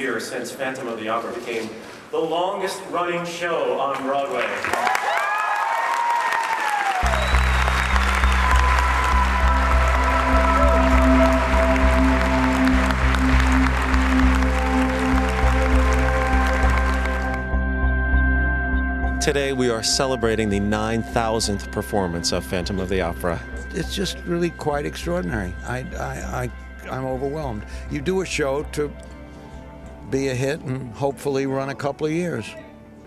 years since Phantom of the Opera became the longest running show on Broadway. Today we are celebrating the 9,000th performance of Phantom of the Opera. It's just really quite extraordinary. I'm overwhelmed. You do a show to be a hit and hopefully run a couple of years.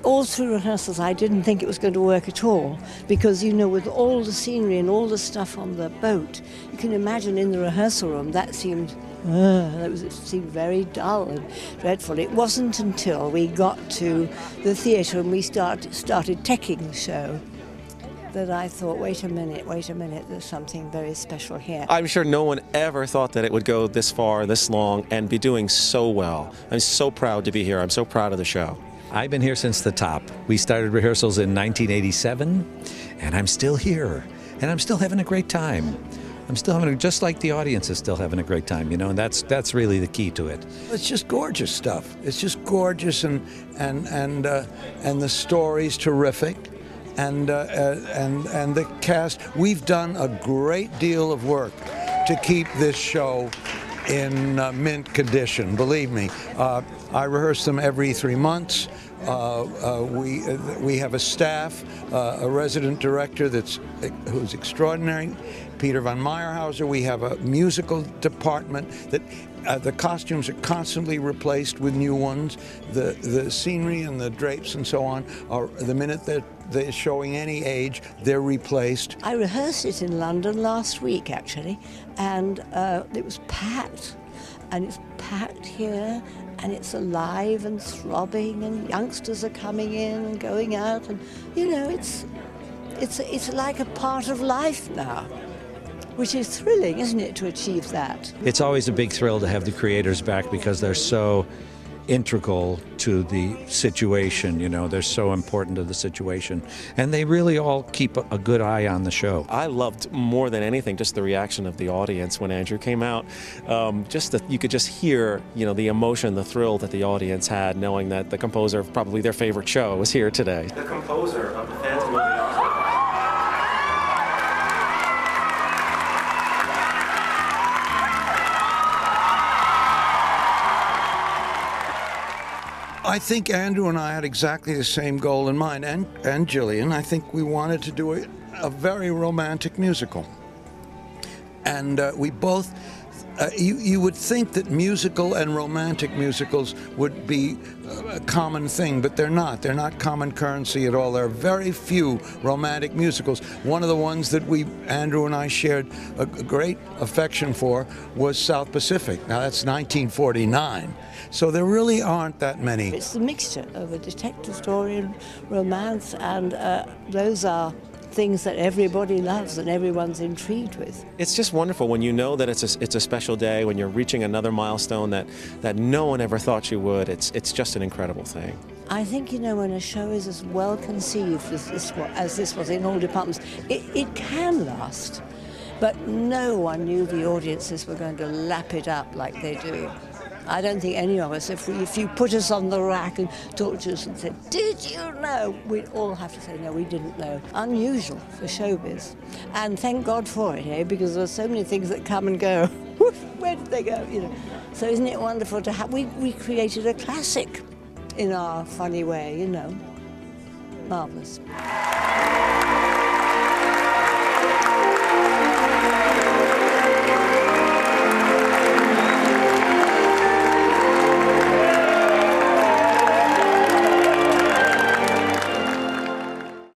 All through rehearsals I didn't think it was going to work at all because, you know, with all the scenery and all the stuff on the boat, you can imagine in the rehearsal room that seemed it seemed very dull and dreadful. It wasn't until we got to the theatre and we started teching the show that I thought, wait a minute, there's something very special here. I'm sure no one ever thought that it would go this far, this long, and be doing so well. I'm so proud to be here. I'm so proud of the show. I've been here since the top. We started rehearsals in 1987, and I'm still here, and I'm still having a great time. I'm still having, just like the audience is still having a great time, you know, and that's really the key to it. It's just gorgeous stuff. It's just gorgeous, and the story's terrific, and the cast. We've done a great deal of work to keep this show in mint condition. Believe me, I rehearse them every 3 months. We have a staff, a resident director who's extraordinary, Peter von Meyerhauser. We have a musical department that the costumes are constantly replaced with new ones. The scenery and the drapes and so on are, the minute that they're showing any age, they're replaced. I rehearsed it in London last week, actually, and it was packed. And it's packed here, and it's alive and throbbing, and youngsters are coming in and going out, and you know, it's like a part of life now, which is thrilling, isn't it, to achieve that? It's always a big thrill to have the creators back because they're so integral to the situation, you know, they're so important to the situation, and they really all keep a good eye on the show. I loved more than anything just the reaction of the audience when Andrew came out. Just that you could just hear, you know, the emotion, the thrill that the audience had, knowing that the composer of probably their favorite show was here today. The composer of the Phantom of the Opera. I think Andrew and I had exactly the same goal in mind, and Gillian. I think we wanted to do a very romantic musical. And we both, you would think that musical and romantic musicals would be a common thing, but they're not. They're not common currency at all. There are very few romantic musicals. One of the ones that Andrew and I shared a great affection for was South Pacific. Now that's 1949. So there really aren't that many. It's the mixture of a detective story and romance, and those are things that everybody loves and everyone's intrigued with. It's just wonderful when you know that it's a special day, when you're reaching another milestone that no one ever thought you would. It's just an incredible thing. I think, you know, when a show is as well conceived as this was in all departments, it can last. But no one knew the audiences were going to lap it up like they do. I don't think any of us, if you put us on the rack and talked to us and said, did you know? We'd all have to say, no, we didn't know. Unusual for showbiz. And thank God for it, eh? Because there's so many things that come and go. Where did they go? You know. So isn't it wonderful to have, we created a classic in our funny way, you know. Marvelous.